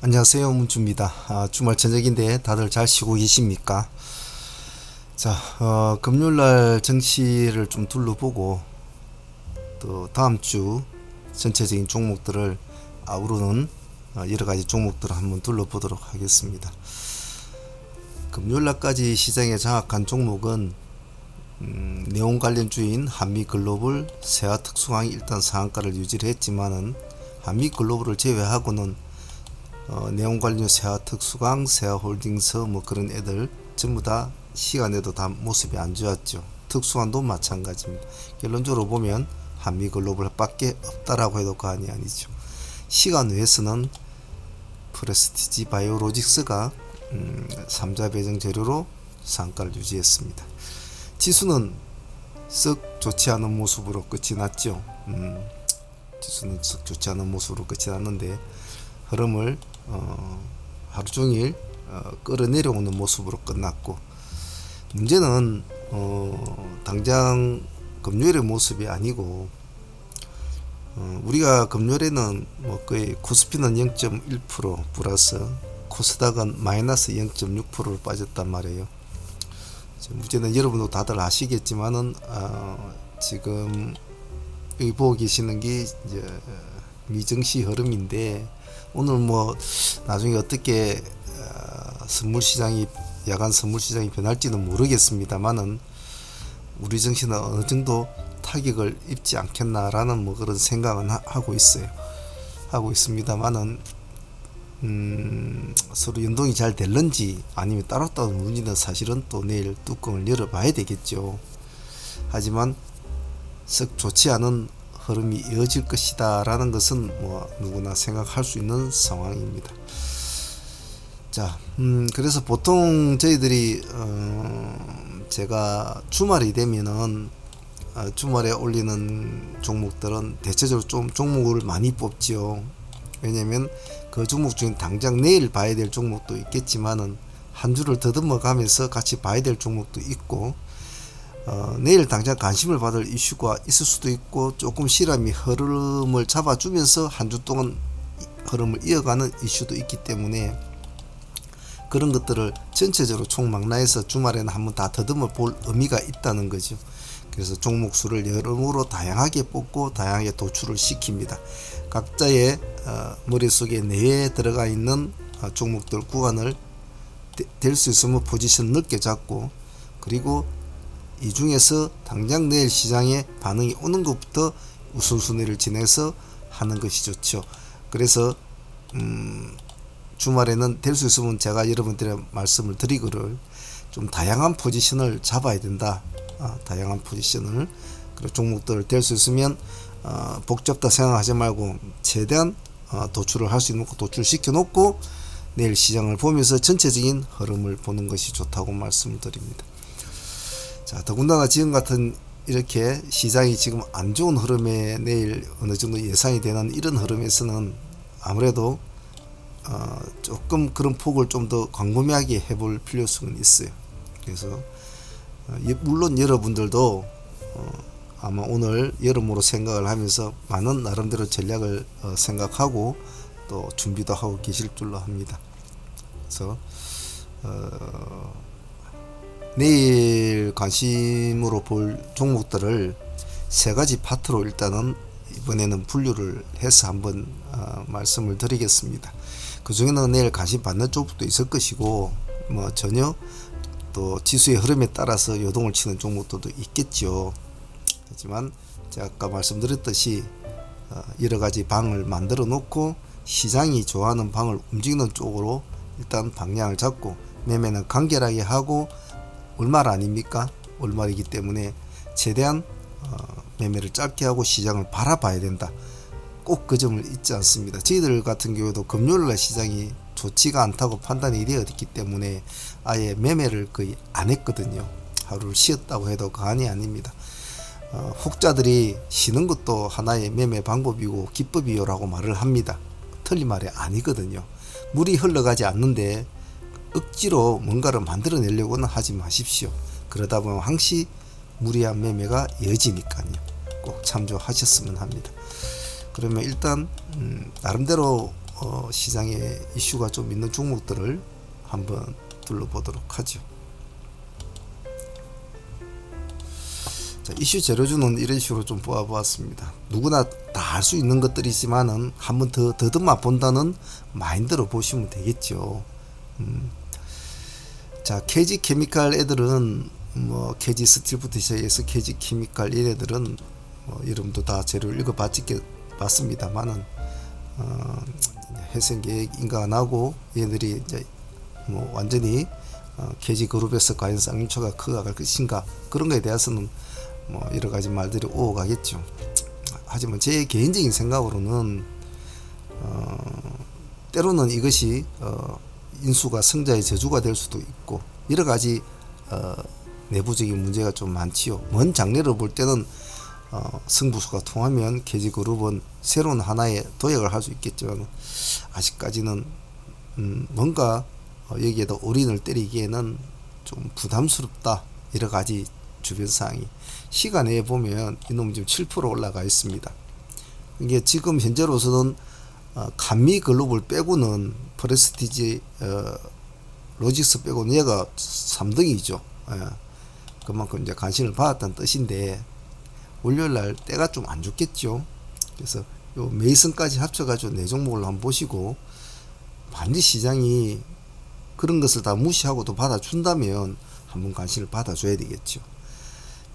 안녕하세요, 문주입니다. 주말 저녁인데 다들 잘 쉬고 계십니까? 자, 금요일날 정치를 좀 둘러보고 또 다음 주 전체적인 종목들을 아우르는 여러 가지 종목들을 한번 둘러보도록 하겠습니다. 금요일날까지 시장에 장악한 종목은 네온 관련주인 한미글로벌, 세아특수강이 일단 상한가를 유지를 했지만은 한미글로벌을 제외하고는 네온 관련 세아특수강, 세아홀딩스 뭐 그런 애들 전부 다 시간에도 다 모습이 안 좋았죠. 특수강도 마찬가지입니다. 결론적으로 보면 한미글로벌 밖에 없다라고 해도 과언이 아니죠. 시간 외에서는 프레스티지 바이오로직스가 3자 배정 재료로 상가를 유지했습니다. 지수는 썩 좋지 않은 모습으로 끝이 났죠. 지수는 썩 좋지 않은 모습으로 끝이 났는데 흐름을 하루 종일 끌어내려오는 모습으로 끝났고, 문제는 당장 금요일의 모습이 아니고 우리가 금요일에는 뭐 거의 코스피는 0.1% 플러스 코스닥은 마이너스 0.6%를 빠졌단 말이에요. 문제는 여러분도 다들 아시겠지만은 지금 여기 보고 계시는 게 이제 미증시 흐름인데, 오늘 뭐 나중에 어떻게 선물시장이 야간 선물시장이 변할지는 모르겠습니다만은 우리 증시는 어느 정도 타격을 입지 않겠나라는 뭐 그런 생각은 하고 있어요. 하고 있습니다만은 서로 연동이 잘 될런지 아니면 따로따로 문제는 사실은 또 내일 뚜껑을 열어봐야 되겠죠. 하지만 썩 좋지 않은 흐름이 이어질 것이다 라는 것은 뭐 누구나 생각할 수 있는 상황입니다. 자, 그래서 보통 저희들이 제가 주말이 되면은 주말에 올리는 종목들은 대체적으로 좀 종목을 많이 뽑지요. 왜냐면 그 종목 중에 당장 내일 봐야 될 종목도 있겠지만은 한 주를 더듬어 가면서 같이 봐야 될 종목도 있고, 내일 당장 관심을 받을 이슈가 있을 수도 있고, 조금 시람이 흐름을 잡아주면서 한 주 동안 흐름을 이어가는 이슈도 있기 때문에 그런 것들을 전체적으로 총망라해서 주말에는 한번 다 더듬어 볼 의미가 있다는 거죠. 그래서 종목 수를 여러모로 다양하게 뽑고 다양하게 도출을 시킵니다. 각자의 머릿속에 내에 들어가 있는 종목들 구간을 될 수 있으면 포지션 넓게 잡고, 그리고 이 중에서 당장 내일 시장에 반응이 오는 것부터 우선순위를 진행해서 하는 것이 좋죠. 그래서 주말에는 될 수 있으면 제가 여러분들의 말씀을 드리기를 좀 다양한 포지션을 잡아야 된다. 다양한 포지션을, 그리고 종목들을 될 수 있으면 복잡다 생각하지 말고 최대한 도출을 할 수 있는 거 도출시켜 놓고 내일 시장을 보면서 전체적인 흐름을 보는 것이 좋다고 말씀을 드립니다. 자, 더군다나 지금 같은 이렇게 시장이 지금 안 좋은 흐름에 내일 어느 정도 예상이 되는 이런 흐름에서는 아무래도 조금 그런 폭을 좀 더 광범위하게 해볼 필요성은 있어요. 그래서 물론 여러분들도 아마 오늘 여름으로 생각을 하면서 많은 나름대로 전략을 생각하고 또 준비도 하고 계실 줄로 합니다. 그래서 내일 관심으로 볼 종목들을 세 가지 파트로 일단은 이번에는 분류를 해서 한번 말씀을 드리겠습니다. 그 중에는 내일 관심 받는 쪽도 있을 것이고, 뭐 전혀 또 지수의 흐름에 따라서 요동을 치는 종목들도 있겠죠. 하지만 제가 아까 말씀드렸듯이 여러 가지 방을 만들어 놓고 시장이 좋아하는 방을 움직이는 쪽으로 일단 방향을 잡고, 매매는 간결하게 하고 월말 아닙니까? 월말이기 때문에 최대한 매매를 짧게 하고 시장을 바라봐야 된다. 꼭 그 점을 잊지 않습니다. 저희들 같은 경우도 금요일날 시장이 좋지가 않다고 판단이 되었기 때문에 아예 매매를 거의 안 했거든요. 하루를 쉬었다고 해도 과언이 아닙니다. 혹자들이 쉬는 것도 하나의 매매 방법이고 기법이요 라고 말을 합니다. 틀린 말이 아니거든요. 물이 흘러가지 않는데 억지로 뭔가를 만들어내려고는 하지 마십시오. 그러다 보면 항시 무리한 매매가 이어지니까요. 꼭 참조하셨으면 합니다. 그러면 일단 나름대로 시장에 이슈가 좀 있는 종목들을 한번 둘러보도록 하죠. 자, 이슈 재료주는 이런 식으로 좀 뽑아보았습니다. 누구나 다 할 수 있는 것들이지만은 한번 더 더듬어 본다는 마인드로 보시면 되겠죠. 자, KG 케미칼 애들은 뭐 KG 스틸부터 시작해서 KG 케미칼 얘네들은 이름도 다 재료를 읽어봤습니다만은 회생 계획 인가 안 하고 얘네들이 이제 뭐 완전히 KG 그룹에서 과연 쌍용차가 커갈 것인가 그런 거에 대해서는 뭐 여러 가지 말들이 오가겠죠. 하지만 제 개인적인 생각으로는 때로는 이것이 인수가 성자의 저주가 될 수도 있고 여러 가지 내부적인 문제가 좀 많지요. 먼 장래로 볼 때는 승부수가 통하면 KG그룹은 새로운 하나의 도약을 할 수 있겠지만 아직까지는 뭔가 여기에다 올인을 때리기에는 좀 부담스럽다. 여러 가지 주변 사항이 시간에 보면 이놈 지금 7% 올라가 있습니다. 이게 지금 현재로서는 감미 글로벌 빼고는 프레스티지 로직스 빼고는 얘가 3등이죠. 그만큼 이제 관심을 받았다는 뜻인데 월요일날 때가 좀 안 좋겠죠. 그래서 요 메이슨까지 합쳐가지고 네 종목을 한번 보시고 반드시 시장이 그런 것을 다 무시하고도 받아준다면 한번 관심을 받아줘야 되겠죠.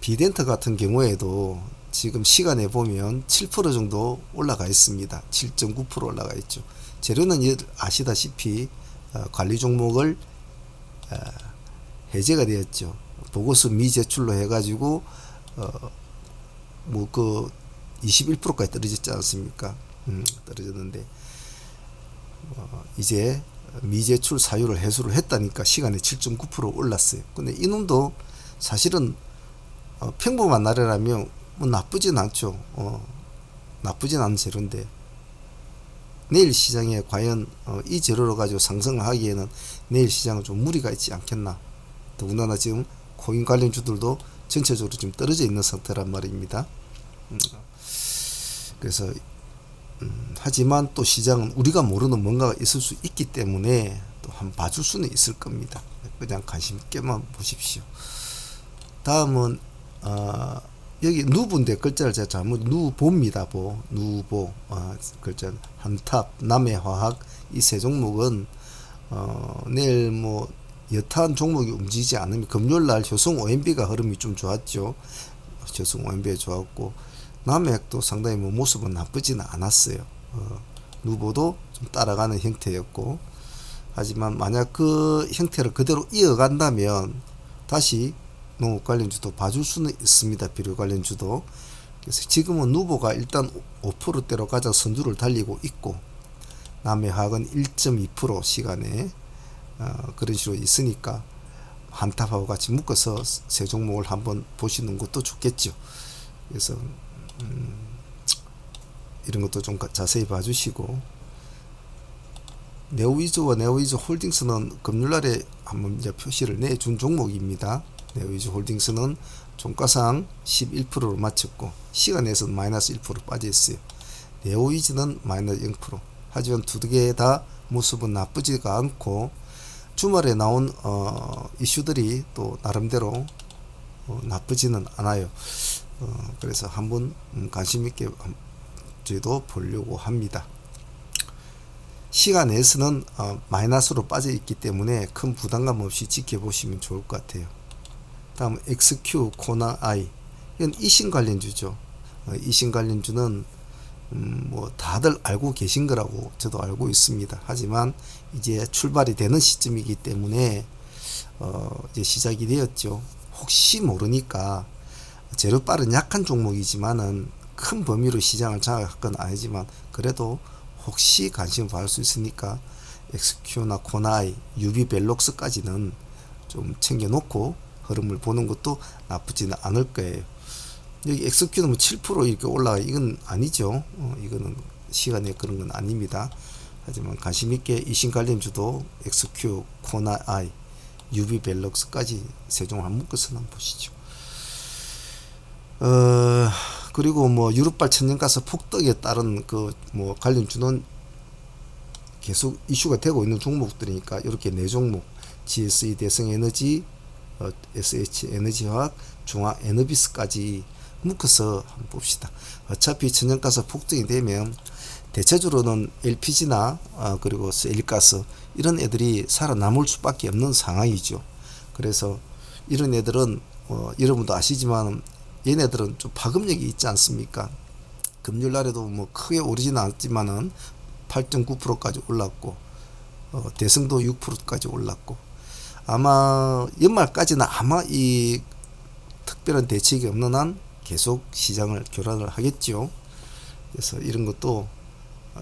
비덴트 같은 경우에도 지금 시간에 보면 7% 정도 올라가 있습니다. 7.9% 올라가 있죠. 재료는 아시다시피 관리 종목을 해제가 되었죠. 보고서 미제출로 해가지고 뭐 그 21%까지 떨어졌지 않습니까? 떨어졌는데 이제 미제출 사유를 해소를 했다니까 시간에 7.9% 올랐어요. 근데 이놈도 사실은 평범한 날이라면 뭐 나쁘진 않죠. 나쁘진 않은 재료인데 내일 시장에 과연 이 재료로 가지고 상승을 하기에는 내일 시장은 좀 무리가 있지 않겠나. 더군다나 지금 코인 관련주들도 전체적으로 지금 떨어져 있는 상태란 말입니다. 그래서 하지만 또 시장은 우리가 모르는 뭔가가 있을 수 있기 때문에 또 한번 봐줄 수는 있을 겁니다. 그냥 관심 있게만 보십시오. 다음은 여기 누부인데 글자를 제가 잘못 누보입니다. 누보 글자 한탑 남해화학 이 세 종목은 내일 뭐 여타한 종목이 움직이지 않으면 금요일날 효성 OMB가 흐름이 좀 좋았죠. 효성 OMB가 좋았고 남해학도 상당히 뭐 모습은 나쁘지는 않았어요. 누보도 좀 따라가는 형태였고 하지만 만약 그 형태를 그대로 이어간다면 다시 농업 관련주도 봐줄 수는 있습니다. 비료 관련주도. 그래서 지금은 누보가 일단 5%대로 가장 선두를 달리고 있고 남해화학은 1.2% 시간에 그런 식으로 있으니까 한탑하고 같이 묶어서 세 종목을 한번 보시는 것도 좋겠죠. 그래서 이런 것도 좀 자세히 봐주시고 네오위즈와 네오위즈 홀딩스는 금요일날에 한번 이제 표시를 내준 종목입니다. 네오위즈 홀딩스는 종가상 11%로 마쳤고 시간에서는 마이너스 1% 빠져있어요. 네오위즈는 마이너스 0%. 하지만 두 개 다 모습은 나쁘지가 않고 주말에 나온 이슈들이 또 나름대로 나쁘지는 않아요. 그래서 한번 관심 있게 저희도 보려고 합니다. 시간 내에서는 마이너스로 빠져 있기 때문에 큰 부담감 없이 지켜보시면 좋을 것 같아요. 다음 XQ 코나아이 이건 이신 관련주죠. 이신 관련주는 뭐 다들 알고 계신 거라고 저도 알고 있습니다. 하지만 이제 출발이 되는 시점이기 때문에 이제 시작이 되었죠. 혹시 모르니까 재료빨은 약한 종목이지만은 큰 범위로 시장을 장악할 건 아니지만 그래도 혹시 관심을 받을 수 있으니까 XQ나 코나이, UV벨록스까지는 좀 챙겨놓고 흐름을 보는 것도 나쁘지는 않을 거예요. 여기 XQ는 뭐 7% 이렇게 올라가 이건 아니죠. 이거는 시간에 그런 건 아닙니다. 하지만 관심 있게 이신 관련주도 XQ, 코나이, UV벨록스까지 세 종을 한번 묶어서 한번 보시죠. 그리고 뭐 유럽발 천연가스 폭등에 따른 그 뭐 관련주는 계속 이슈가 되고 있는 종목들이니까 이렇게 네 종목 GSE 대성에너지, SH에너지화학, 중화에너비스까지 묶어서 한번 봅시다. 어차피 천연가스 폭등이 되면 대체적으로는 LPG나 그리고 셀가스 이런 애들이 살아남을 수밖에 없는 상황이죠. 그래서 이런 애들은 여러분도 아시지만 얘네들은 좀 파급력이 있지 않습니까? 금요일 날에도 뭐 크게 오르지는 않았지만은 8.9%까지 올랐고 대성도 6%까지 올랐고 아마 연말까지는 아마 이 특별한 대책이 없는 한 계속 시장을 교란을 하겠죠. 그래서 이런 것도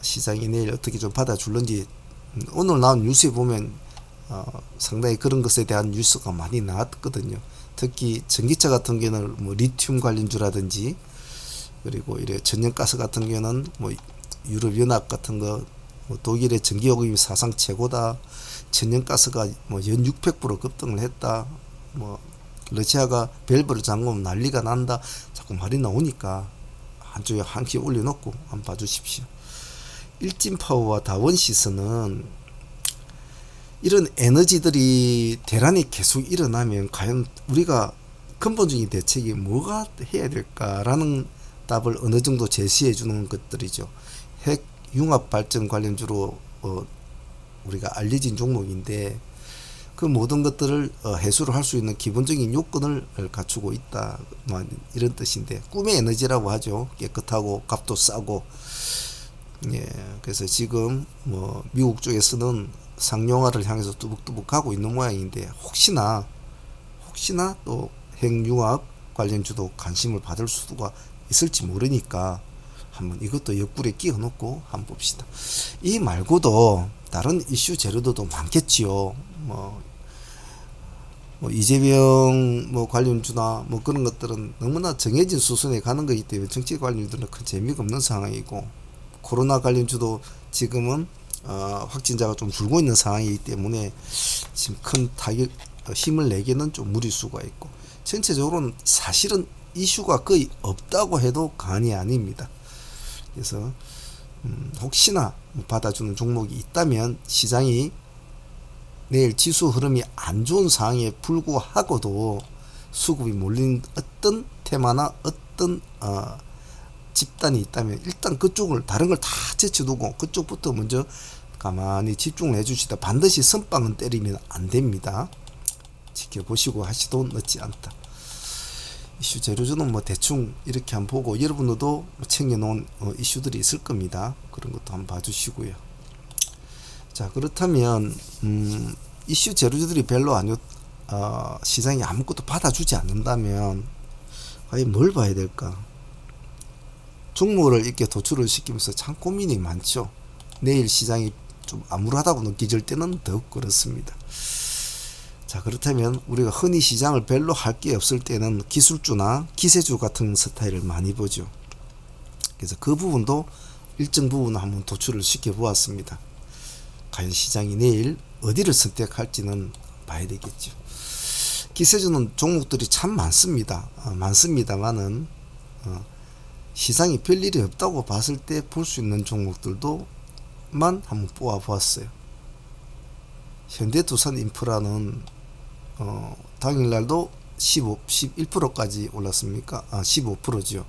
시장이 내일 어떻게 좀 받아줄런지 오늘 나온 뉴스에 보면 상당히 그런 것에 대한 뉴스가 많이 나왔거든요. 특히 전기차 같은 경우는 뭐 리튬 관련주라든지 그리고 이래 천연가스 같은 경우는 뭐 유럽연합 같은 거 뭐 독일의 전기요금이 사상 최고다. 천연가스가 뭐 연 600% 급등을 했다. 뭐 러시아가 밸브를 잠그면 난리가 난다. 자꾸 말이 나오니까 한쪽에 한 키 올려놓고 한번 봐주십시오. 일진파워와 다원시스는 이런 에너지들이 대란이 계속 일어나면 과연 우리가 근본적인 대책이 뭐가 해야 될까라는 답을 어느 정도 제시해 주는 것들이죠. 핵 융합 발전 관련주로 우리가 알려진 종목인데 그 모든 것들을 해소를 할 수 있는 기본적인 요건을 갖추고 있다. 이런 뜻인데 꿈의 에너지라고 하죠. 깨끗하고 값도 싸고. 예, 그래서 지금 뭐 미국 쪽에서는 상용화를 향해서 뚜벅뚜벅 가고 있는 모양인데 혹시나 또 핵융합 관련주도 관심을 받을 수가 있을지 모르니까 한번 이것도 옆구리에 끼워 놓고 한번 봅시다. 이 말고도 다른 이슈 재료도 많겠지요. 뭐 이재명 뭐 관련주나 뭐 그런 것들은 너무나 정해진 수순에 가는 거기 때문에 정치 관련주는 큰 재미가 없는 상황이고 코로나 관련주도 지금은 확진자가 좀 줄고 있는 상황이기 때문에 지금 큰 타격 힘을 내기는 좀 무리수가 있고 전체적으로는 사실은 이슈가 거의 없다고 해도 과언이 아닙니다. 그래서 혹시나 받아주는 종목이 있다면 시장이 내일 지수 흐름이 안 좋은 상황에 불구하고도 수급이 몰린 어떤 테마나 어떤 집단이 있다면 일단 그쪽을 다른 걸 다 제쳐두고 그쪽부터 먼저 가만히 집중을 해주시다. 반드시 선빵은 때리면 안 됩니다. 지켜보시고 하시도 늦지 않다. 이슈 재료주는 뭐 대충 이렇게 한번 보고 여러분들도 챙겨놓은 이슈들이 있을 겁니다. 그런 것도 한번 봐주시고요. 자, 그렇다면 이슈 재료주들이 별로 시장이 아무것도 받아주지 않는다면 과연 뭘 봐야 될까? 종목을 이렇게 도출을 시키면서 참 고민이 많죠. 내일 시장이 좀 암울하다고 느껴질 때는 더욱 그렇습니다. 자, 그렇다면 우리가 흔히 시장을 별로 할 게 없을 때는 기술주나 기세주 같은 스타일을 많이 보죠. 그래서 그 부분도 일정 부분 한번 도출을 시켜 보았습니다. 과연 시장이 내일 어디를 선택할지는 봐야 되겠죠. 기세주는 종목들이 참 많습니다. 많습니다만은 시장이 별일이 없다고 봤을 때 볼 수 있는 종목들도만 한번 뽑아 보았어요. 현대두산인프라는 당일날도 11%까지 올랐습니까? 15%죠.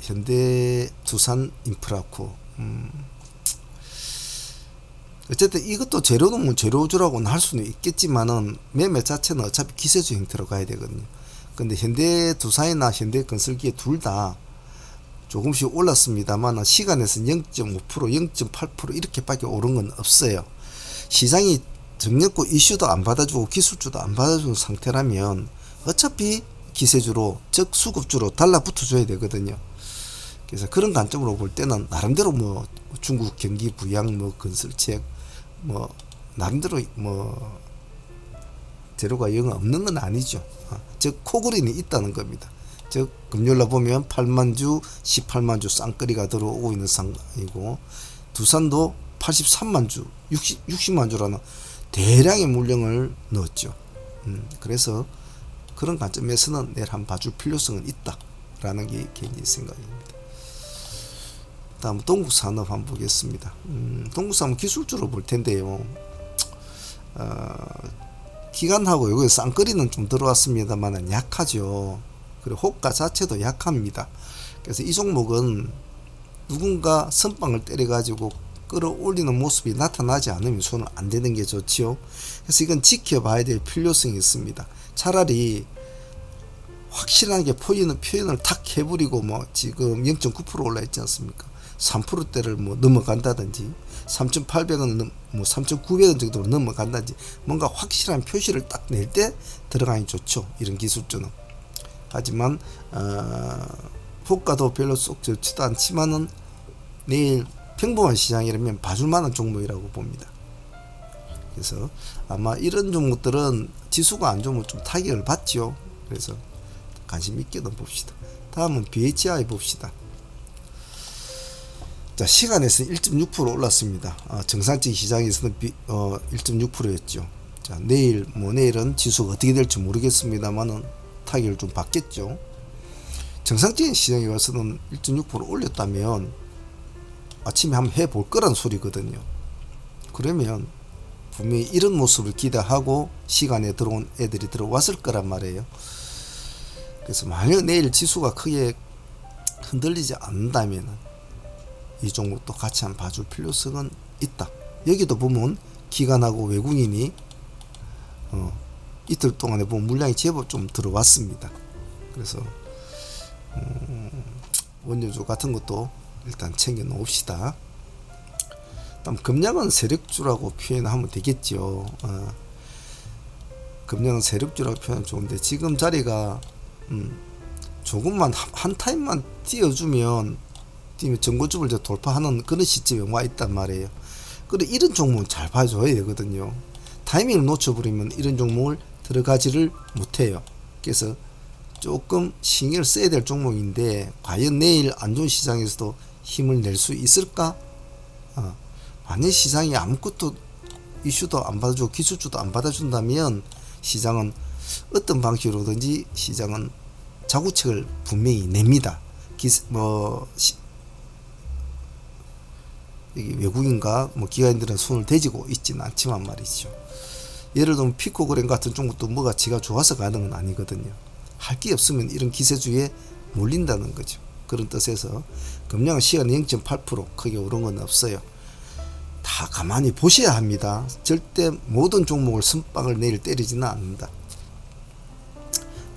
현대두산인프라코. 어쨌든 이것도 재료는 뭐 재료주라고는 할 수는 있겠지만은 매매 자체는 어차피 기세주 형태로 가야 되거든요. 근데 현대두산이나 현대건설기에 둘 다 조금씩 올랐습니다만 시간에서는 0.5%, 0.8% 이렇게밖에 오른 건 없어요. 시장이 정력고 이슈도 안 받아주고 기술주도 안 받아주는 상태라면 어차피 기세주로 즉 수급주로 달라붙어줘야 되거든요. 그래서 그런 관점으로 볼 때는 나름대로 뭐 중국 경기 부양 뭐 건설책 뭐 나름대로 뭐 재료가 영 없는 건 아니죠. 즉 코그린이 있다는 겁니다. 즉 금요일날 보면 8만주 18만주 쌍거리가 들어오고 있는 상황이고 두산도 83만주 60만주라는 대량의 물량을 넣었죠. 그래서 그런 관점에서는 내일 한번 봐줄 필요성은 있다라는 게 개인적인 생각입니다. 다음 동국산업 한번 보겠습니다. 동국산업 기술주로 볼 텐데요. 기관하고 여기 쌍거리는 좀 들어왔습니다만 약하죠. 그리고 호가 자체도 약합니다. 그래서 이 종목은 누군가 선빵을 때려 가지고 끌어올리는 모습이 나타나지 않으면 손을 안 대는 게 좋지요. 그래서 이건 지켜봐야 될 필요성이 있습니다. 차라리 확실하게 표현을 탁 해버리고 뭐 지금 0.9% 올라 있지 않습니까? 3%대를 뭐 넘어간다든지 3,800원 뭐 3,900원 정도로 넘어간다든지 뭔가 확실한 표시를 딱 낼 때 들어가니 좋죠. 이런 기술주는. 하지만 호가도 별로 쏙 좋지도 않지만은 내일 평범한 시장이라면 봐줄 만한 종목이라고 봅니다. 그래서 아마 이런 종목들은 지수가 안 좋으면 좀 타격을 받죠. 그래서 관심 있게도 봅시다. 다음은 BHI 봅시다. 자, 시간에서 1.6% 올랐습니다. 정상적인 시장에서는 1.6%였죠. 자, 내일은 지수가 어떻게 될지 모르겠습니다만은 타격을 좀 받겠죠. 정상적인 시장에 와서는 1.6% 올렸다면 아침에 한번 해볼 거란 소리거든요. 그러면 분명히 이런 모습을 기대하고 시간에 들어온 애들이 들어왔을 거란 말이에요. 그래서 만약 내일 지수가 크게 흔들리지 않는다면 이 종목도 같이 한번 봐줄 필요성은 있다. 여기도 보면 기관하고 외국인이 이틀 동안에 보면 물량이 제법 좀 들어왔습니다. 그래서 원료주 같은 것도 일단 챙겨 놓읍시다. 다음 금량은 세력주라고 표현하면 되겠죠. 금량은 세력주라고 표현하면 좋은데 지금 자리가 조금만 한 타임만 뛰면 전고점을 돌파하는 그런 시점에 와 있단 말이에요. 그래 이런 종목은 잘 봐줘야 되거든요. 타이밍을 놓쳐버리면 이런 종목을 들어가지를 못해요. 그래서 조금 신경을 써야 될 종목인데 과연 내일 안 좋은 시장에서도 힘을 낼 수 있을까? 만약 시장이 아무것도 이슈도 안 받아주고 기술주도 안 받아준다면 시장은 어떤 방식으로든지 시장은 자구책을 분명히 냅니다. 외국인과 기관들은 손을 대지고 있지는 않지만 말이죠. 예를 들면 피코그램 같은 종목도 뭐가 지가 좋아서 가는 건 아니거든요. 할 게 없으면 이런 기세주에 몰린다는 거죠. 그런 뜻에서 금량은 시간 0.8% 크게 오른 건 없어요. 다 가만히 보셔야 합니다. 절대 모든 종목을 선빵을 내일 때리지는 않는다.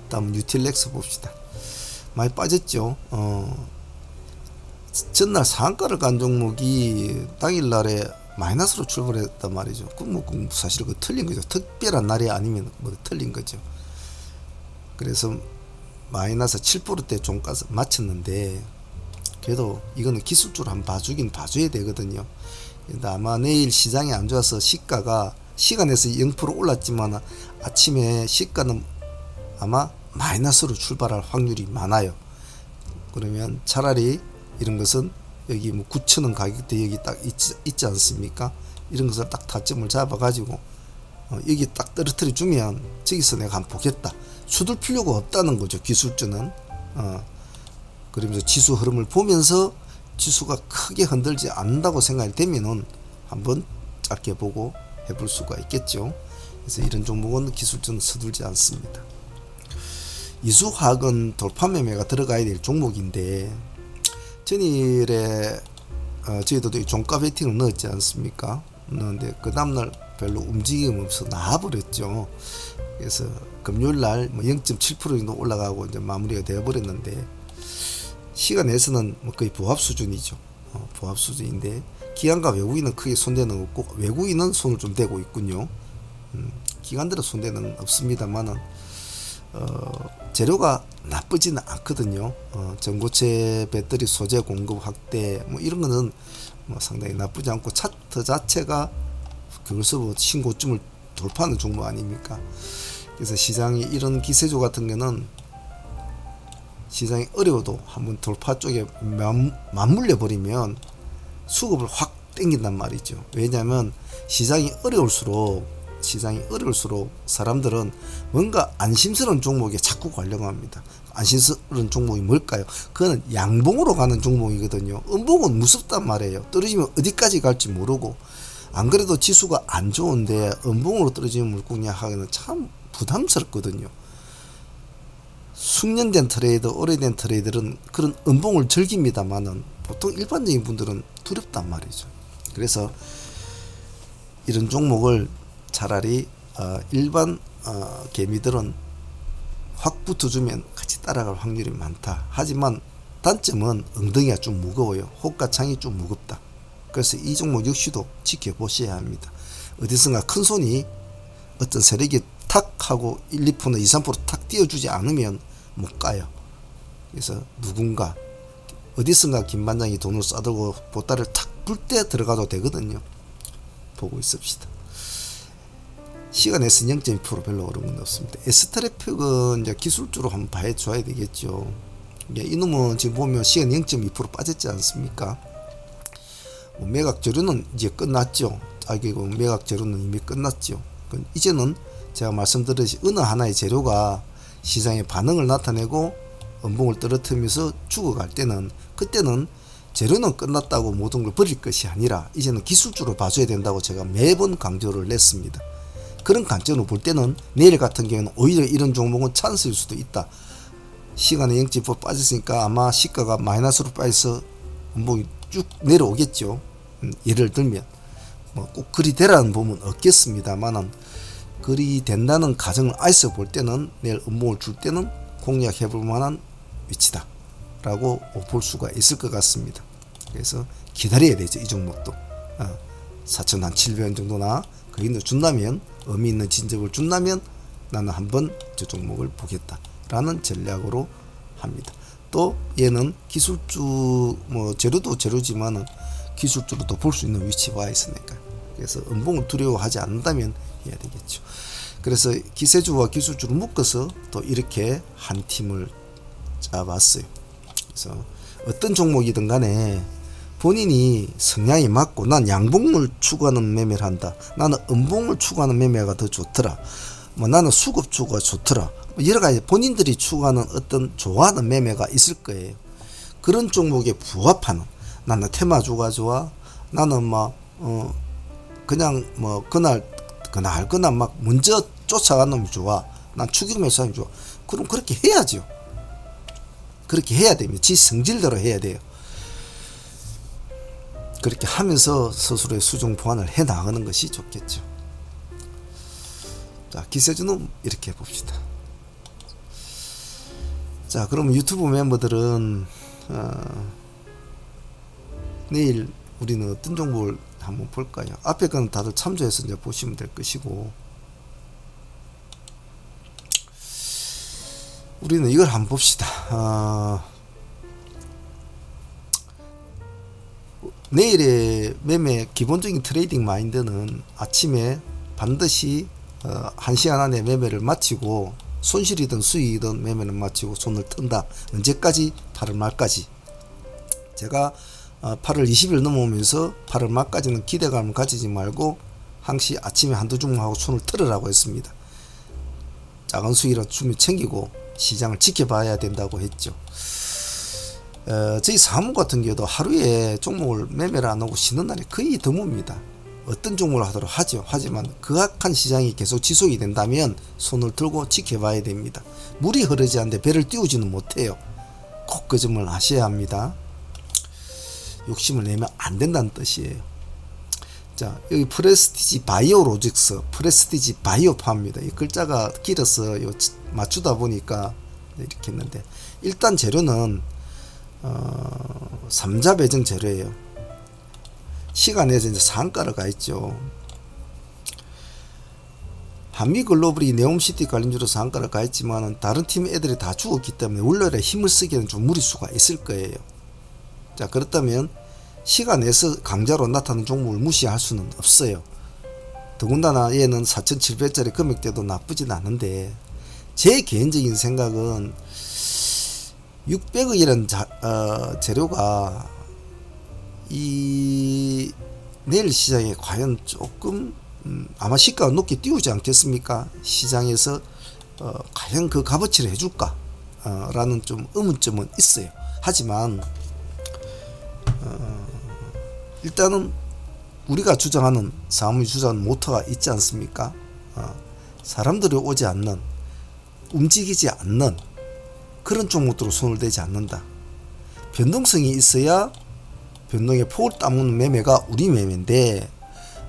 다음 뉴틸렉스 봅시다. 많이 빠졌죠. 전날 상한가를 간 종목이 당일날에 마이너스로 출발했단 말이죠. 사실 틀린 거죠. 특별한 날이 아니면 틀린 거죠. 그래서 마이너스 7%대 종가서 마쳤는데 그래도 이거는 기술적으로 한번 봐줘야 되거든요. 아마 내일 시장이 안 좋아서 시가가 시간에서 0% 올랐지만 아침에 시가는 아마 마이너스로 출발할 확률이 많아요. 그러면 차라리 이런 것은 여기 9,000원 가격대 여기 딱 있지 않습니까? 이런 것을 딱 타점을 잡아가지고 여기 딱 떨어뜨려 주면 저기서 내가 한번 보겠다. 수들 필요가 없다는 거죠. 기술주는. 그러면서 지수 흐름을 보면서 지수가 크게 흔들지 않는다고 생각이 되면은 한번 짧게 보고 해볼 수가 있겠죠. 그래서 이런 종목은 기술주는 서둘지 않습니다. 이수화학은 돌파 매매가 들어가야 될 종목인데 전일에 저희도 종가 베팅을 넣었지 않습니까? 넣었는데 그 다음날 별로 움직임 없어 나와버렸죠. 그래서 금요일날 0.7% 정도 올라가고 이제 마무리가 되어버렸는데 시간에서는 거의 보합 수준이죠. 보합 수준인데 기관과 외국인은 크게 손대는 없고 외국인은 손을 좀 대고 있군요. 기관들은 손대는 없습니다만은 재료가 나쁘지는 않거든요. 전고체 배터리 소재 공급 확대 이런 거는 상당히 나쁘지 않고 차트 자체가 그것으로 신고점을 돌파하는 종목 아닙니까? 그래서 시장이 이런 기세조 같은 거는 시장이 어려워도 한번 돌파 쪽에 맞물려 버리면 수급을 확 땡긴단 말이죠. 왜냐하면 시장이 어려울수록 사람들은 뭔가 안심스러운 종목에 자꾸 관련합니다. 안심스러운 종목이 뭘까요? 그거는 양봉으로 가는 종목이거든요. 음봉은 무섭단 말이에요. 떨어지면 어디까지 갈지 모르고, 안 그래도 지수가 안 좋은데 음봉으로 떨어지는 물고기 하기는 참 부담스럽거든요. 숙련된 트레이더, 오래된 트레이더는 그런 음봉을 즐깁니다만은 보통 일반적인 분들은 두렵단 말이죠. 그래서 이런 종목을 차라리 일반 개미들은 확 붙어주면 같이 따라갈 확률이 많다. 하지만 단점은 엉덩이가 좀 무거워요. 호가창이 좀 무겁다. 그래서 이 종목 역시도 지켜보셔야 합니다. 어디선가 큰 손이 어떤 세력이 탁 하고 1, 2%, 2, 3%탁 띄워주지 않으면 못 가요. 그래서 누군가 어디선가 김반장이 돈을 싸들고 보따리를 탁 불 때 들어가도 되거든요. 보고 있읍시다. 시간에서 0.2% 별로 어려운 건 없습니다. S트래픽은 이제 기술주로 한번 봐줘야 되겠죠. 이놈은 지금 보면 시간 0.2% 빠졌지 않습니까? 매각 재료는 이제 끝났죠. 매각 재료는 이미 끝났죠. 이제는 제가 말씀드렸듯이 어느 하나의 재료가 시장에 반응을 나타내고 음봉을 떨어뜨리면서 죽어갈 때는, 그때는 재료는 끝났다고 모든 걸 버릴 것이 아니라 이제는 기술주로 봐줘야 된다고 제가 매번 강조를 냈습니다. 그런 관점으로 볼 때는 내일 같은 경우는 오히려 이런 종목은 찬스일 수도 있다. 시간에 0.5% 빠졌으니까 아마 시가가 마이너스로 빠져서 음봉이 쭉 내려오겠죠. 예를 들면 꼭 그리 되라는 부분은 없겠습니다만은, 그리 된다는 가정을 아이스 볼 때는 내일 음봉을 줄 때는 공략해 볼 만한 위치다 라고 볼 수가 있을 것 같습니다. 그래서 기다려야 되죠. 이 종목도 4,700원 정도나 그 정도 준다면, 의미 있는 진접을 준다면 나는 한번 저 종목을 보겠다 라는 전략으로 합니다. 또 얘는 기술주, 재료도 재료지만은 기술주로도 볼 수 있는 위치에 와 있으니까, 그래서 음봉을 두려워하지 않는다면 해야 되겠죠. 그래서 기세주와 기술주를 묶어서 또 이렇게 한 팀을 짜봤어요. 그래서 어떤 종목이든 간에 본인이 성향이 맞고, 난 양봉을 추구하는 매매를 한다, 나는 음봉을 추구하는 매매가 더 좋더라, 나는 수급주가 좋더라, 여러가지 본인들이 추구하는 어떤 좋아하는 매매가 있을 거예요. 그런 종목에 부합하는, 나는 테마주가 좋아, 나는 그냥 그날 막 먼저 쫓아가는 놈이 좋아, 난 추격매 사람이 좋아, 그럼 그렇게 해야죠. 그렇게 해야 됩니다. 지 성질대로 해야 돼요. 그렇게 하면서 스스로의 수정 보완을 해 나가는 것이 좋겠죠. 자, 기세주는 이렇게 해봅시다. 자, 그럼 유튜브 멤버들은 내일 우리는 어떤 종목을 한번 볼까요? 앞에 거는 다들 참조해서 이제 보시면 될 것이고, 우리는 이걸 한번 봅시다. 내일의 매매 기본적인 트레이딩 마인드는 아침에 반드시 1시간 안에 매매를 마치고, 손실이든 수익이든 매매는 마치고 손을 튼다. 언제까지? 8월 말까지. 제가 8월 20일 넘어오면서 8월 말까지는 기대감을 가지지 말고 항시 아침에 한두 종목하고 손을 틀으라고 했습니다. 작은 수익이라도 주면 챙기고 시장을 지켜봐야 된다고 했죠. 저희 사무 같은 경우도 하루에 종목을 매매를 안 하고 쉬는 날이 거의 드뭅니다. 어떤 종목을 하도록 하죠. 하지만 그 악한 시장이 계속 지속이 된다면 손을 들고 지켜봐야 됩니다. 물이 흐르지 않는데 배를 띄우지는 못해요. 꼭 그 점을 아셔야 합니다. 욕심을 내면 안 된다는 뜻이에요. 자, 여기 프레스티지 바이오로직스, 프레스티지 바이오파입니다. 이 글자가 길어서 맞추다 보니까 이렇게 했는데, 일단 재료는 3자 배정 재료예요. 시간에서 이제 상가를 가 있죠. 한미글로벌이 네옴시티 관련주로 상가를 가 있지만 다른 팀 애들이 다 죽었기 때문에 월요일에 힘을 쓰기에는 좀 무리수가 있을 거예요. 자, 그렇다면 시간에서 강자로 나타나는 종목을 무시할 수는 없어요. 더군다나 얘는 4,700짜리 금액대도 나쁘진 않은데, 제 개인적인 생각은 600억이라는 재료가 이 내일 시장에 과연 조금 아마 시가가 높게 띄우지 않겠습니까? 시장에서 과연 그 값어치를 해줄까? 라는 좀 의문점은 있어요. 하지만 일단은 우리가 주장하는 사무이 주장하는 모토가 있지 않습니까? 사람들이 오지 않는, 움직이지 않는 그런 종목들로 손을 대지 않는다. 변동성이 있어야 변동의 폭을 따먹는 매매가 우리 매매인데,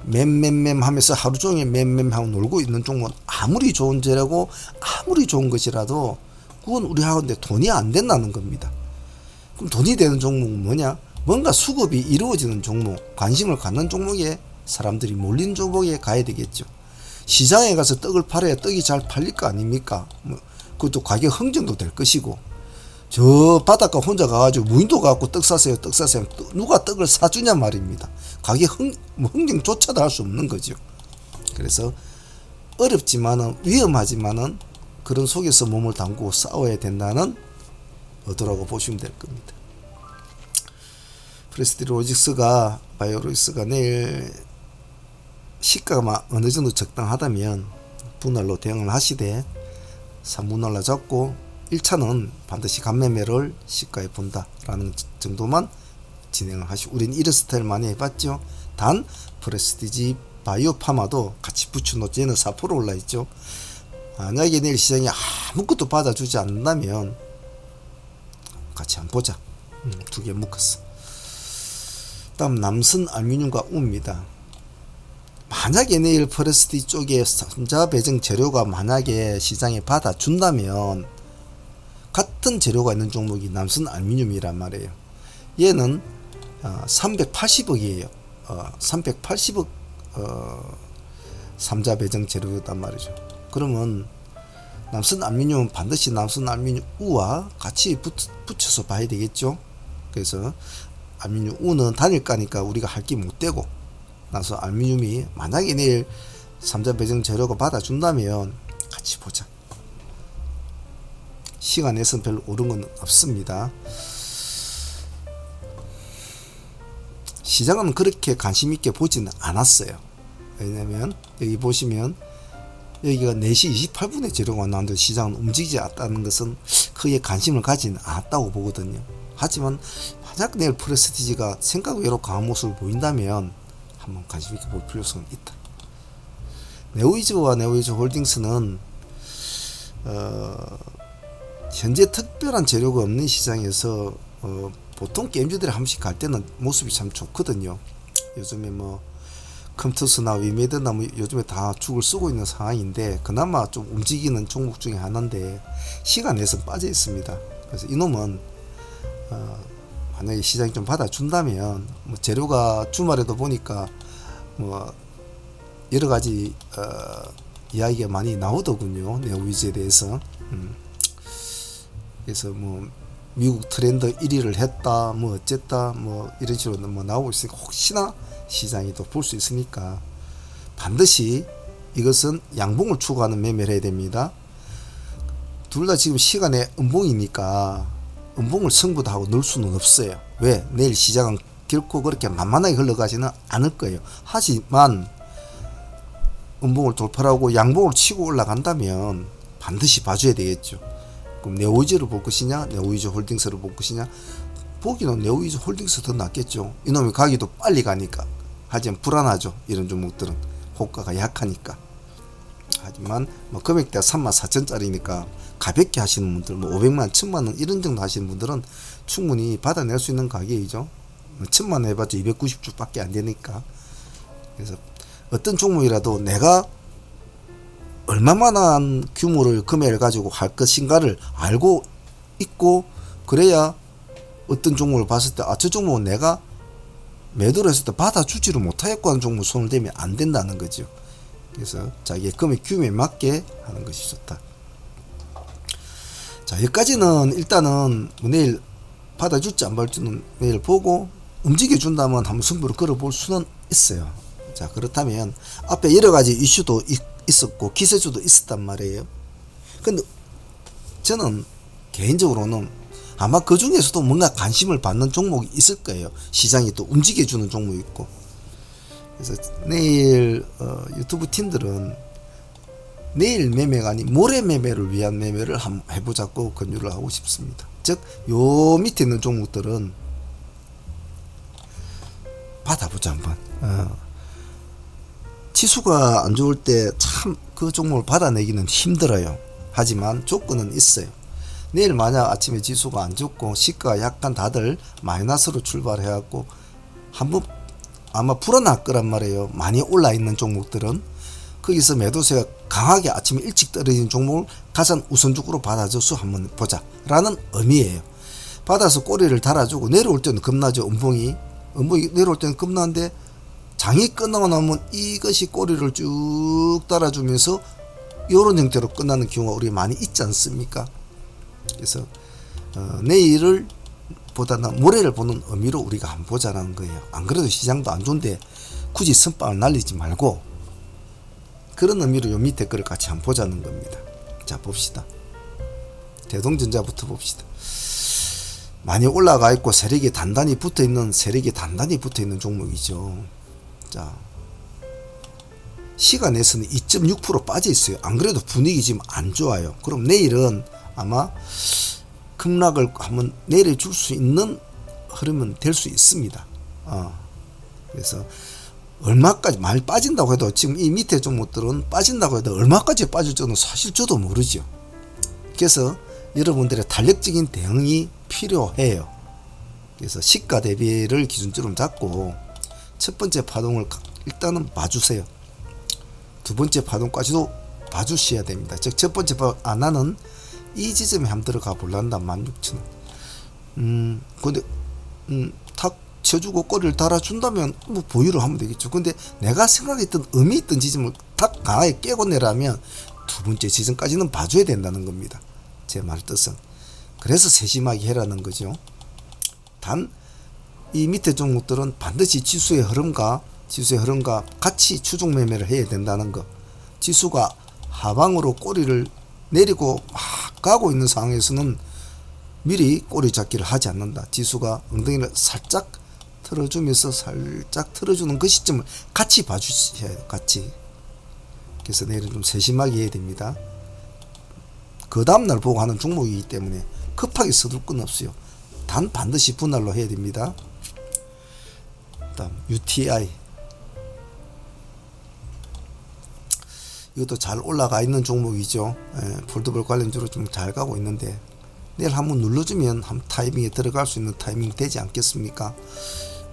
맴 하면서 하루 종일 맴하고 놀고 있는 종목은 아무리 좋은 재료고 아무리 좋은 것이라도 그건 우리 하는데 돈이 안 된다는 겁니다. 그럼 돈이 되는 종목은 뭐냐? 뭔가 수급이 이루어지는 종목, 관심을 갖는 종목에 사람들이 몰린 종목에 가야 되겠죠. 시장에 가서 떡을 팔아야 떡이 잘 팔릴 거 아닙니까? 그것도 가격 흥정도 될 것이고, 저 바닷가 혼자 가가지고 무인도 가갖고 떡 사세요, 떡 사세요. 누가 떡을 사주냐 말입니다. 가격 흥정조차도 할 수 없는 거죠. 그래서 어렵지만은 위험하지만은 그런 속에서 몸을 담그고 싸워야 된다는 의도라고 보시면 될 겁니다. 프레스티로직스가 바이오로직스가 내일 시가가 어느 정도 적당하다면 분할로 대응을 하시되 3분할로 잡고 1차는 반드시 간매매를 시가에 본다라는 정도만 진행을 하시고, 우리는 이런 스타일 많이 해봤죠. 단 프레스티지 바이오파마도 같이 붙여놓지. 얘는 4% 올라있죠. 만약에 내일 시장이 아무것도 받아주지 않는다면 같이 한번 보자. 두 개 묶었어. 다음 남선 알루미늄과 우입니다. 만약에 내일 프레스티 쪽에 3자 배정 재료가 만약에 시장에 받아준다면 같은 재료가 있는 종목이 남선 알루미늄이란 말이에요. 얘는 380억이에요. 380억 3자 배정 재료단 말이죠. 그러면 남선 알루미늄은 반드시 남선 알루미늄 우와 같이 붙여서 봐야 되겠죠. 그래서 알루미늄 우는 단일가니까 우리가 할 게 못 되고, 남선 알루미늄이 만약에 내일 3자 배정 재료가 받아준다면 같이 보자. 시간에서는 별로 오른 건 없습니다. 시장은 그렇게 관심 있게 보지는 않았어요. 왜냐면 여기 보시면 여기가 4시 28분에 재료가 나왔는데 시장은 움직이지 않았다는 것은 크게 관심을 가지는 않았다고 보거든요. 하지만 만약 내일 프레스티지가 생각 외로 강한 모습을 보인다면 한번 관심 있게 볼 필요성은 있다. 네오이즈와 네오이즈 홀딩스는 현재 특별한 재료가 없는 시장에서 보통 게임주들이 한 번씩 갈 때는 모습이 참 좋거든요. 요즘에 뭐 컴투스나 위메드나 뭐 요즘에 다 죽을 쓰고 있는 상황인데, 그나마 좀 움직이는 종목 중에 하나인데 시간에서 빠져 있습니다. 그래서 이놈은 만약에 시장이 좀 받아준다면, 뭐 재료가 주말에도 보니까 뭐 여러 가지 이야기가 많이 나오더군요. 네오이즈에 대해서. 그래서 뭐 미국 트렌드 1위를 했다, 뭐 어쨌다, 뭐 이런 식으로 뭐 나오고 있으니까 혹시나 시장이 또 볼 수 있으니까 반드시 이것은 양봉을 추구하는 매매를 해야 됩니다. 둘 다 지금 시간에 음봉이니까 음봉을 승부도 하고 넣을 수는 없어요. 왜? 내일 시장은 결코 그렇게 만만하게 흘러가지는 않을 거예요. 하지만 음봉을 돌파하고 양봉을 치고 올라간다면 반드시 봐줘야 되겠죠. 그럼 네오이즈를 볼 것이냐, 네오이즈 홀딩스를 볼 것이냐. 보기는 네오이즈 홀딩스 더 낫겠죠. 이놈이 가기도 빨리 가니까. 하지만 불안하죠. 이런 종목들은 호가가 약하니까. 하지만 뭐 금액대가 34,000짜리니까 가볍게 하시는 분들, 뭐 500만, 1000만원 이런 정도 하시는 분들은 충분히 받아낼 수 있는 가격이죠. 1000만원 해봤자 290주 밖에 안 되니까. 그래서 어떤 종목이라도 내가 얼마만한 규모를 금액을 가지고 할 것인가를 알고 있고, 그래야 어떤 종목을 봤을 때 저 종목은 내가 매도를 했을 때 받아주지를 못하겠고 하는 종목 손을 대면 안 된다는 거죠. 그래서 자기의 금액 규모에 맞게 하는 것이 좋다. 자, 여기까지는 일단은 내일 받아줄지 안 받아줄지는 내일 보고, 움직여준다면 한번 승부를 걸어볼 수는 있어요. 자, 그렇다면 앞에 여러가지 이슈도 있었고 기세주도 있었단 말이에요. 근데 저는 개인적으로는 아마 그 중에서도 뭔가 관심을 받는 종목이 있을 거예요. 시장이 또 움직여주는 종목이 있고. 그래서 내일 유튜브 팀들은 내일 매매가 아닌 모레 매매를 위한 매매를 한번 해보자고 권유를 하고 싶습니다. 즉 요 밑에 있는 종목들은 받아보자 한번. 지수가 안 좋을 때 참 그 종목을 받아내기는 힘들어요. 하지만 조건은 있어요. 내일 만약 아침에 지수가 안 좋고 시가가 약간 다들 마이너스로 출발해갖고 한번 아마 불어날 거란 말이에요. 많이 올라 있는 종목들은 거기서 매도세가 강하게 아침에 일찍 떨어진 종목을 가장 우선적으로 받아줘서 한번 보자 라는 의미예요. 받아서 꼬리를 달아주고 내려올 때는 겁나죠. 음봉이 내려올 때는 겁나는데 장이 끝나고 나면 이것이 꼬리를 쭉 달아주면서 이런 형태로 끝나는 경우가 우리 많이 있지 않습니까? 그래서 내일을 보다는 모레를 보는 의미로 우리가 한번 보자라는 거예요. 안 그래도 시장도 안 좋은데 굳이 선빵을 날리지 말고 그런 의미로 요 밑에 거를 같이 한번 보자는 겁니다. 자, 봅시다. 대동전자부터 봅시다. 많이 올라가 있고 세력이 단단히 붙어 있는 종목이죠. 자, 시간에서는 2.6% 빠져 있어요. 안 그래도 분위기 지금 안 좋아요. 그럼 내일은 아마 급락을 한번 내려줄 수 있는 흐름은 될 수 있습니다. 그래서 얼마까지 많이 빠진다고 해도 지금 이 밑에 종목들은 빠진다고 해도 얼마까지 빠질지는 사실 저도 모르죠. 그래서 여러분들의 탄력적인 대응이 필요해요. 그래서 시가 대비를 기준점으로 잡고 첫 번째 파동을 일단은 봐주세요. 두 번째 파동까지도 봐주셔야 됩니다. 즉 첫 번째 나는 이 지점에 한번 들어가 볼란다. 16,000원. 근데 탁 쳐주고 꼬리를 달아준다면 뭐 보유를 하면 되겠죠. 근데 내가 생각했던 의미 있던 지점을 탁 강하게 깨고 내라면 두 번째 지점까지는 봐줘야 된다는 겁니다. 제 말 뜻은. 그래서 세심하게 해라는 거죠. 단 이 밑에 종목들은 반드시 지수의 흐름과 같이 추종 매매를 해야 된다는 거. 지수가 하방으로 꼬리를 내리고 막 가고 있는 상황에서는 미리 꼬리 잡기를 하지 않는다. 지수가 엉덩이를 살짝 틀어주는 그 시점을 같이 봐주셔야 해요. 같이. 그래서 내일은 좀 세심하게 해야 됩니다. 그 다음날 보고 하는 종목이기 때문에 급하게 서둘 건 없어요. 단 반드시 분할로 해야 됩니다. 다음 UTI, 이것도 잘 올라가 있는 종목이죠. 폴더블 관련주로 좀 잘 가고 있는데 내일 한번 눌러주면 한 타이밍에 들어갈 수 있는 타이밍 되지 않겠습니까?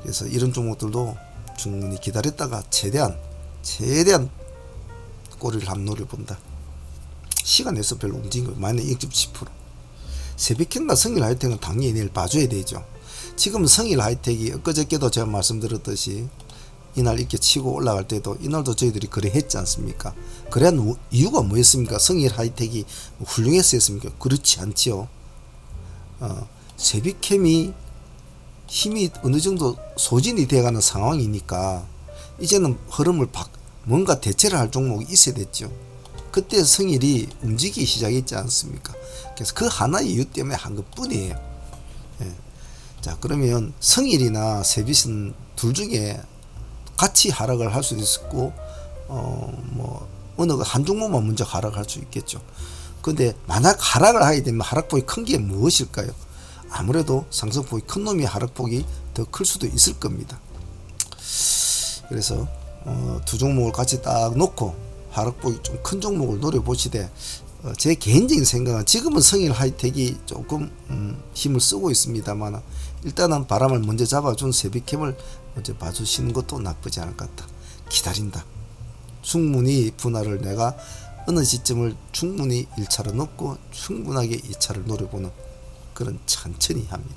그래서 이런 종목들도 충분히 기다렸다가 최대한 꼬리를 한번 노려본다. 시간 내서 별로 움직인 거 마이너스 0.10%. 새벽행과 성일 하이텍은 당연히 내일 봐줘야 되죠. 지금 성일 하이텍이 엊그저께도 제가 말씀드렸듯이 이날 이렇게 치고 올라갈 때도 이날도 저희들이 거래했지 않습니까? 거래한 이유가 뭐였습니까? 성일 하이텍이 훌륭했어 했습니까? 그렇지 않지요. 세비캠이 힘이 어느 정도 소진이 돼가는 상황이니까 이제는 흐름을 뭔가 대체를 할 종목이 있어야 됐죠. 그때 성일이 움직이기 시작했지 않습니까? 그래서 그 하나의 이유 때문에 한 것뿐이에요. 자, 그러면 성일이나 세빗은 둘 중에 같이 하락을 할 수도 있었고, 어느 한 종목만 먼저 하락할 수 있겠죠. 근데 만약 하락을 하게 되면 하락폭이 큰 게 무엇일까요? 아무래도 상승폭이 큰 놈이 하락폭이 더 클 수도 있을 겁니다. 그래서 두 종목을 같이 딱 놓고 하락폭이 좀 큰 종목을 노려보시되, 제 개인적인 생각은 지금은 성일 하이텍이 조금 힘을 쓰고 있습니다만 일단은 바람을 먼저 잡아준 세비캠을 먼저 봐주시는 것도 나쁘지 않을 것 같다. 기다린다. 충분히 분할을 내가 어느 시점을 충분히 1차로 넣고 충분하게 2차를 노려보는 그런 천천히 합니다.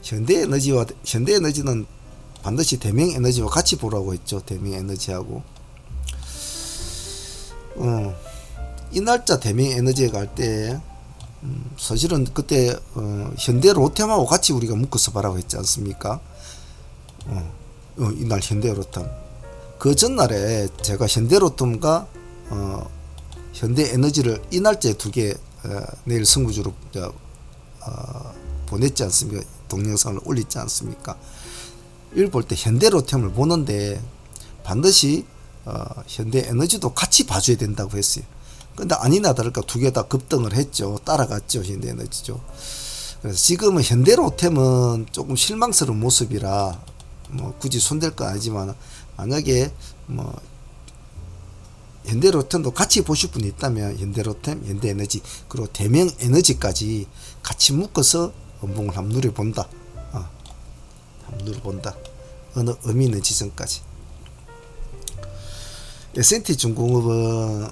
현대에너지는 반드시 대명에너지와 같이 보라고 했죠. 대명에너지하고 이 날짜 대명에너지에 갈 때 사실은 그때 현대로템하고 같이 우리가 묶어서 봐라고 했지 않습니까? 이날 현대로템 그 전날에 제가 현대로템과 현대에너지를 이 날짜에 두 개 내일 승부주로 보냈지 않습니까? 동영상을 올렸지 않습니까? 이걸 볼 때 현대로템을 보는데 반드시 현대에너지도 같이 봐줘야 된다고 했어요. 근데 아니나 다를까 두 개 다 급등을 했죠. 따라갔죠. 현대에너지죠. 그래서 지금은 현대로템은 조금 실망스러운 모습이라 뭐 굳이 손댈 건 아니지만, 만약에 뭐 현대로템도 같이 보실 분이 있다면 현대로템, 현대에너지, 그리고 대명에너지까지 같이 묶어서 연봉을 한번 누려본다. 한번 누려본다. 어느 의미 있는 지점까지. S&T중공업은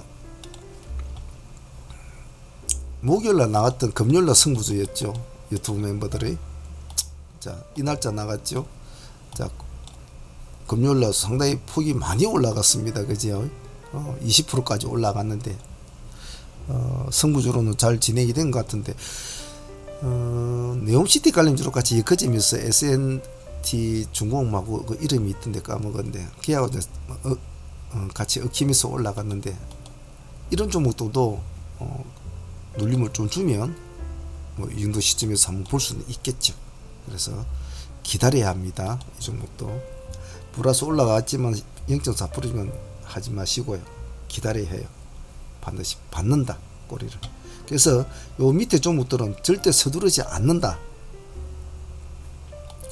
목요일날 나왔던 금요일날 승부주였죠. 유튜브 멤버들이. 자, 이 날짜 나갔죠. 자, 금요일날 상당히 폭이 많이 올라갔습니다. 그죠? 20%까지 올라갔는데, 승부주로는 잘 진행이 된 것 같은데, 네옴시티 관련주로 같이 엮어지면서 S&T 중공업하고 그 이름이 있던데 까먹었는데, 걔하고 같이 얽히면서 올라갔는데, 이런 종목들도 눌림을 좀 주면 뭐 이 정도 시점에서 한번 볼 수는 있겠죠. 그래서 기다려야 합니다. 이 종목도 플러스 올라갔지만 0.4%면 하지 마시고요. 기다려야 해요. 반드시 받는다, 꼬리를. 그래서 요 밑에 종목들은 절대 서두르지 않는다.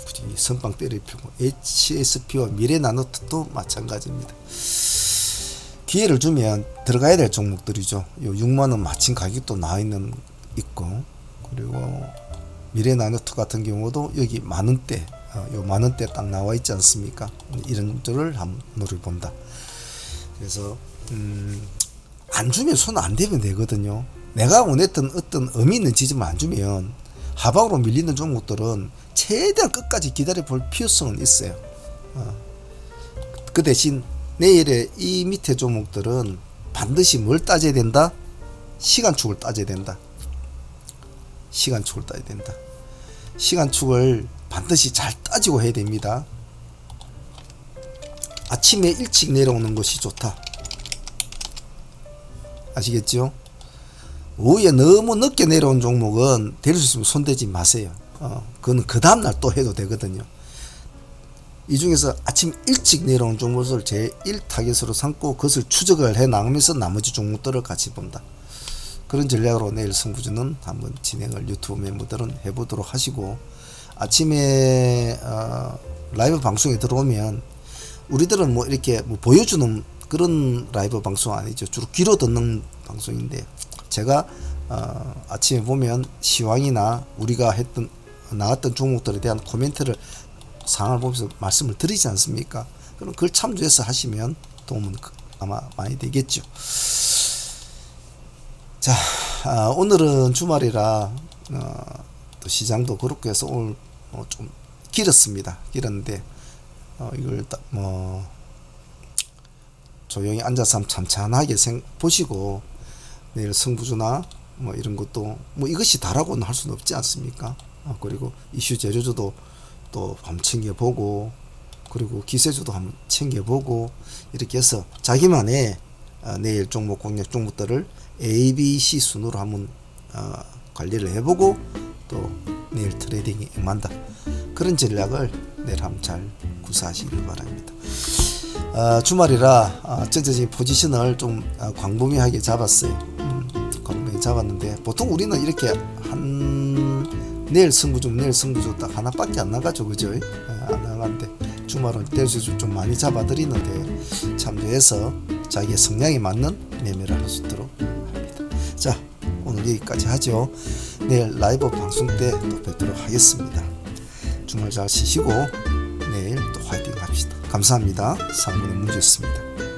굳이 선빵 때릴 필요. HSP와 미래나노트도 마찬가지입니다. 기회를 주면 들어가야 될 종목들이죠. 요 6만원 마친 가격도 나와있는 있고, 그리고 미래나노트 같은 경우도 여기 만원대, 요 만원대 딱 나와 있지 않습니까? 이런 것들을 한번 노려본다. 그래서 안 주면 손 안 대면 되거든요. 내가 원했던 어떤 의미 있는 지점을 안 주면 하방으로 밀리는 종목들은 최대한 끝까지 기다려 볼 필요성은 있어요. 그 대신 내일의 이 밑에 종목들은 반드시 뭘 따져야 된다? 시간축을 따져야 된다. 시간축을 따져야 된다. 시간축을 반드시 잘 따지고 해야 됩니다. 아침에 일찍 내려오는 것이 좋다. 아시겠죠? 오후에 너무 늦게 내려온 종목은 될 수 있으면 손대지 마세요. 그건 그 다음날 또 해도 되거든요. 이 중에서 아침 일찍 내려온 종목을 제1 타겟으로 삼고 그것을 추적을 해 나가면서 나머지 종목들을 같이 본다. 그런 전략으로 내일 승부주는 한번 진행을 유튜브 멤버들은 해보도록 하시고, 아침에 라이브 방송에 들어오면 우리들은 뭐 이렇게 뭐 보여주는 그런 라이브 방송 아니죠. 주로 귀로 듣는 방송인데, 제가 아침에 보면 시황이나 우리가 나왔던 종목들에 대한 코멘트를 상황을 보면서 말씀을 드리지 않습니까? 그럼 그걸 참조해서 하시면 도움은 아마 많이 되겠죠. 자, 오늘은 주말이라 또 시장도 그렇게 해서 오늘 좀 길었습니다. 길었는데 이걸 뭐 조용히 앉아서 한번 찬찬하게 보시고, 내일 승부주나 뭐 이런 것도 뭐 이것이 다라고는 할 수는 없지 않습니까? 그리고 이슈 재료주도 또 한번 챙겨보고, 그리고 기세주도 한번 챙겨보고, 이렇게 해서 자기만의 내일 종목 공략 종목들을 A, B, C 순으로 한번 관리를 해보고 또 내일 트레이딩에 임한다. 그런 전략을 내일 한번 잘 구사하시길 바랍니다. 주말이라 전체적인 포지션을 좀 광범위하게 잡았어요. 광범위하게 잡았는데, 보통 우리는 이렇게 내일 승부주 딱 하나밖에 안 나가죠. 그죠? 안 나가는데 주말은 대수주 좀 많이 잡아드리는데 참조해서 자기의 성향에 맞는 매매를 할 수 있도록 합니다. 자, 오늘 여기까지 하죠. 내일 라이브 방송 때 또 뵙도록 하겠습니다. 주말 잘 쉬시고 내일 또 화이팅 합시다. 감사합니다. 상문의 문제였습니다.